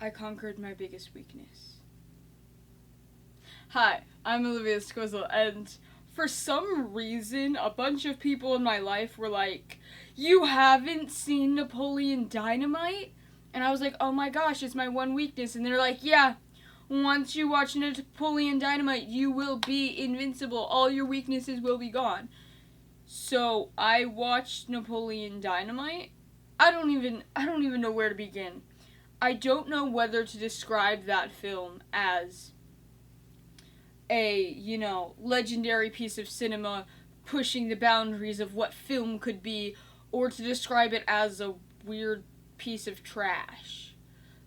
I conquered my biggest weakness. Hi, I'm Olivia Squizzle, and for some reason, a bunch of people in my life were like, "You haven't seen Napoleon Dynamite?" And I was like, "Oh my gosh, it's my one weakness." And they're like, "Yeah, once you watch Napoleon Dynamite, you will be invincible. All your weaknesses will be gone." So I watched Napoleon Dynamite. I don't even know where to begin. I don't know whether to describe that film as a legendary piece of cinema pushing the boundaries of what film could be, or to describe it as a weird piece of trash.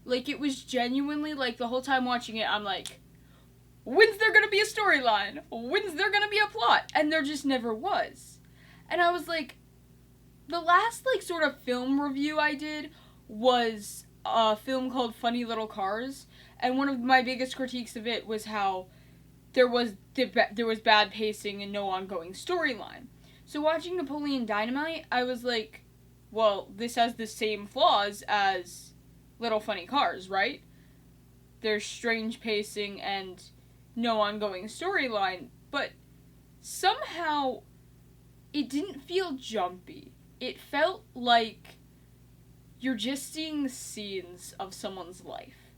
Like, it was genuinely, like, the whole time watching it, I'm like, when's there gonna be a storyline? When's there gonna be a plot? And there just never was. And I was like, the last, like, sort of film review I did was a film called Funny Little Cars, and one of my biggest critiques of it was how there was bad pacing and no ongoing storyline. So watching Napoleon Dynamite, I was like, well, this has the same flaws as Little Funny Cars, right? There's strange pacing and no ongoing storyline, but somehow it didn't feel jumpy. It felt like you're just seeing scenes of someone's life.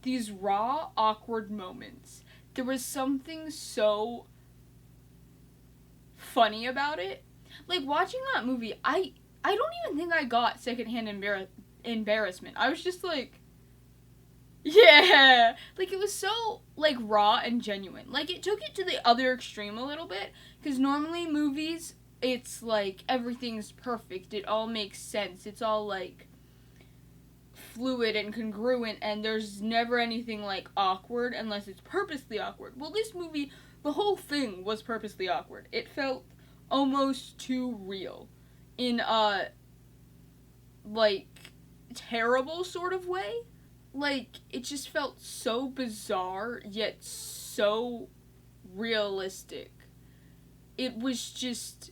These raw, awkward moments. There was something so funny about it. Like, watching that movie, I don't even think I got secondhand embarrassment. I was just like, yeah. Like, it was so, like, raw and genuine. Like, it took it to the other extreme a little bit, because normally movies, it's like everything's perfect. It all makes sense. It's all, like, fluid and congruent, and there's never anything like awkward unless it's purposely awkward. Well, this movie, the whole thing was purposely awkward. It felt almost too real in a like terrible sort of way. Like, it just felt so bizarre yet so realistic. It was just,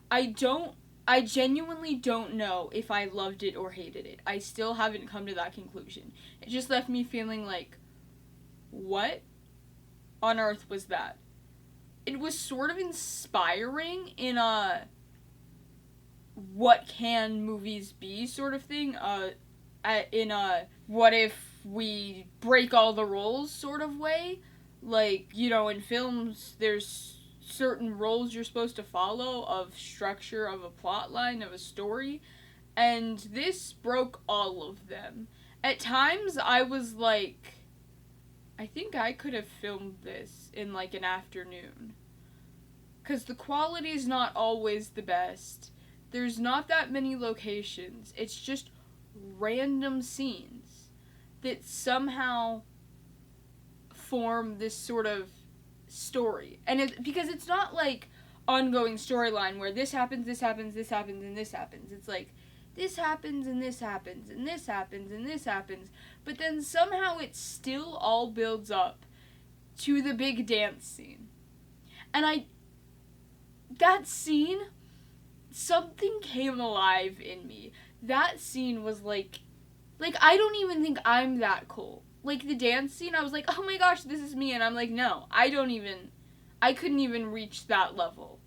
I don't I genuinely don't know if I loved it or hated it. I still haven't come to that conclusion. It just left me feeling like, what on earth was that? It was sort of inspiring in a what can movies be sort of thing. In a what if we break all the rules sort of way. Like, in films, there's certain roles you're supposed to follow of structure of a plot line of a story, and this broke all of them. At times I was like, I think I could have filmed this in like an afternoon, cuz the quality's not always the best. There's not that many locations. It's just random scenes that somehow form this sort of story. And because it's not like ongoing storyline where this happens, this happens, this happens, and this happens. It's like this happens and this happens and this happens and this happens. But then somehow it still all builds up to the big dance scene. And that scene, something came alive in me. That scene was like I don't even think I'm that cool. Like, the dance scene, I was like, oh my gosh, this is me. And I'm like, no, I couldn't even reach that level.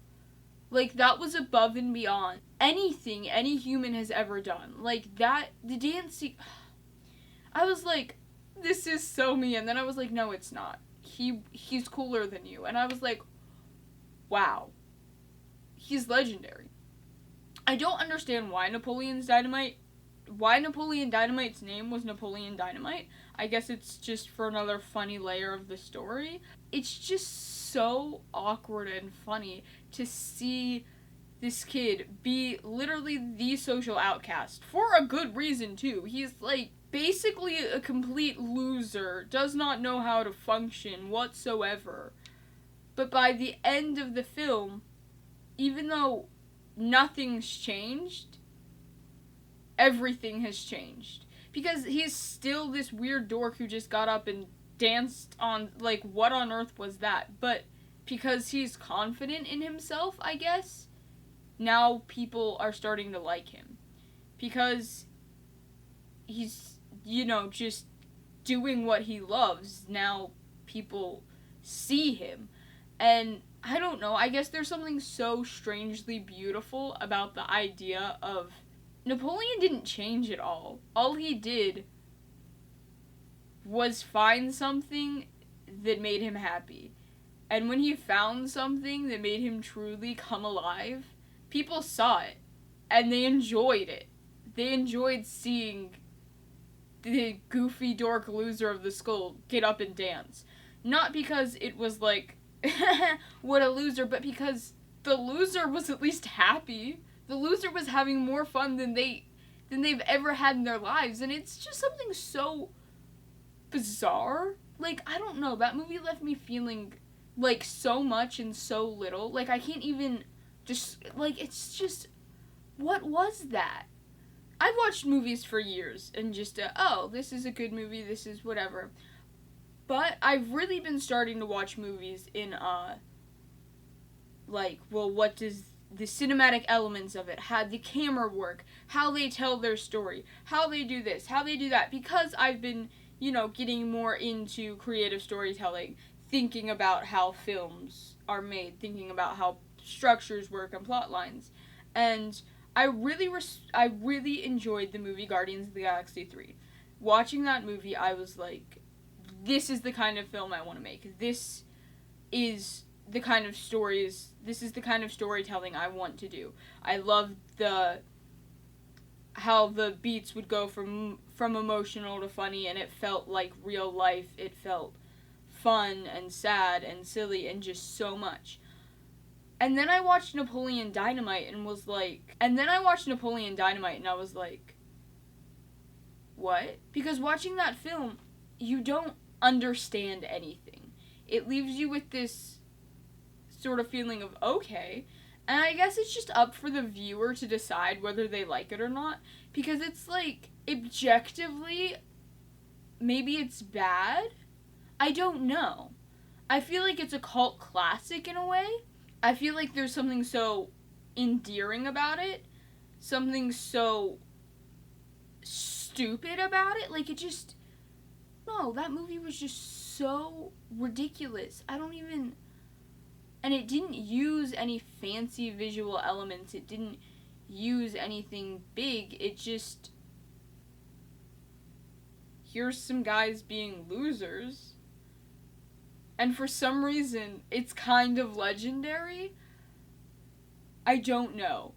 Like, that was above and beyond anything any human has ever done. Like, the dance scene, I was like, this is so me. And then I was like, no, it's not. He's cooler than you. And I was like, wow, he's legendary. I don't understand why Napoleon Dynamite's name was Napoleon Dynamite. I guess it's just for another funny layer of the story. It's just so awkward and funny to see this kid be literally the social outcast. For a good reason, too. He's, like, basically a complete loser, does not know how to function whatsoever. But by the end of the film, even though nothing's changed, everything has changed. Because he's still this weird dork who just got up and danced on, like, what on earth was that? But because he's confident in himself, I guess, now people are starting to like him. Because he's, just doing what he loves. Now people see him. And I don't know, I guess there's something so strangely beautiful about the idea of Napoleon didn't change at all. All he did was find something that made him happy. And when he found something that made him truly come alive, people saw it. And they enjoyed it. They enjoyed seeing the goofy dork loser of the school get up and dance. Not because it was like, what a loser, but because the loser was at least happy. The loser was having more fun than they've ever had in their lives, and it's just something so bizarre. Like, I don't know, that movie left me feeling like so much and so little. Like, I can't even just, like, it's just, what was that? I've watched movies for years and just, oh, this is a good movie, this is whatever. But I've really been starting to watch movies in, like, well, what does the cinematic elements of it, how the camera work, how they tell their story, how they do this, how they do that, because I've been, getting more into creative storytelling, thinking about how films are made, thinking about how structures work and plot lines. And I really enjoyed the movie Guardians of the Galaxy 3. Watching that movie, I was like, this is the kind of film I want to make. This is the kind of storytelling I want to do. I loved how the beats would go from emotional to funny, and it felt like real life. It felt fun and sad and silly and just so much. And then I watched Napoleon Dynamite and I was like, what? Because watching that film, you don't understand anything. It leaves you with this sort of feeling of, okay, and I guess it's just up for the viewer to decide whether they like it or not, because it's like, objectively, maybe it's bad? I don't know. I feel like it's a cult classic in a way. I feel like there's something so endearing about it, something so stupid about it, like it just, no, that movie was just so ridiculous. And it didn't use any fancy visual elements. It didn't use anything big. It just, here's some guys being losers. And for some reason, it's kind of legendary. I don't know.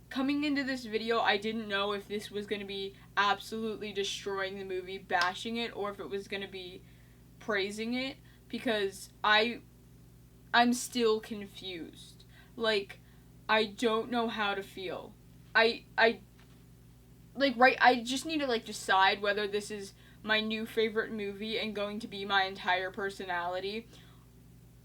Coming into this video, I didn't know if this was going to be absolutely destroying the movie, bashing it, or if it was going to be praising it, because I'm still confused. Like, I don't know how to feel. I just need to, decide whether this is my new favorite movie and going to be my entire personality,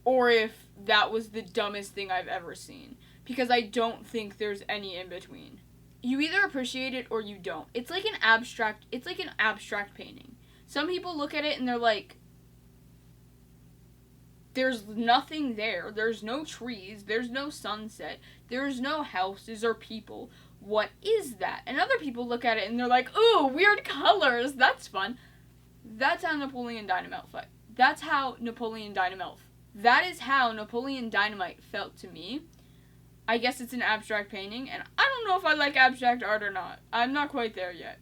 or if that was the dumbest thing I've ever seen. Because I don't think there's any in between. You either appreciate it or you don't. It's like an abstract painting. Some people look at it and they're like, there's nothing there. There's no trees. There's no sunset. There's no houses or people. What is that? And other people look at it and they're like, ooh, weird colors. That's fun. That's how Napoleon Dynamite felt. That is how Napoleon Dynamite felt to me. I guess it's an abstract painting, and I don't know if I like abstract art or not. I'm not quite there yet.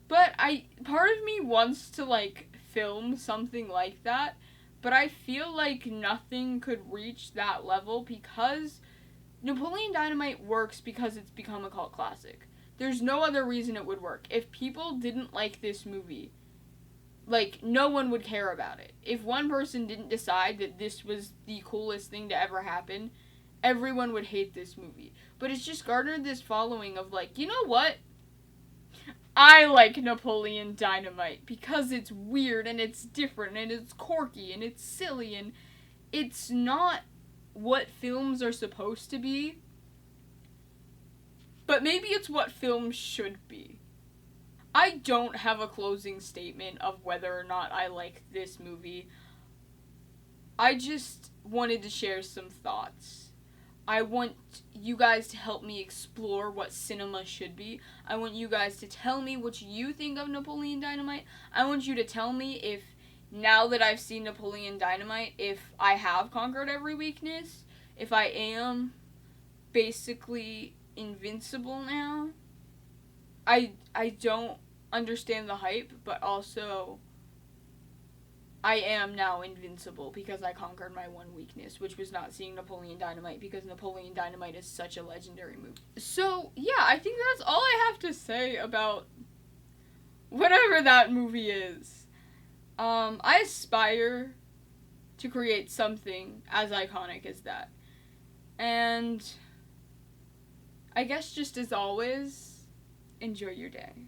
But part of me wants to, film something like that, but I feel like nothing could reach that level because Napoleon Dynamite works because it's become a cult classic. There's no other reason it would work. If people didn't like this movie, no one would care about it. If one person didn't decide that this was the coolest thing to ever happen, everyone would hate this movie. But it's just garnered this following of, you know what? I like Napoleon Dynamite because it's weird and it's different and it's quirky and it's silly and it's not what films are supposed to be. But maybe it's what films should be. I don't have a closing statement of whether or not I like this movie. I just wanted to share some thoughts. I want you guys to help me explore what cinema should be. I want you guys to tell me what you think of Napoleon Dynamite. I want you to tell me if, now that I've seen Napoleon Dynamite, if I have conquered every weakness, if I am basically invincible now. I don't understand the hype, but also I am now invincible because I conquered my one weakness, which was not seeing Napoleon Dynamite, because Napoleon Dynamite is such a legendary movie. So, yeah, I think that's all I have to say about whatever that movie is. I aspire to create something as iconic as that. And I guess just as always, enjoy your day.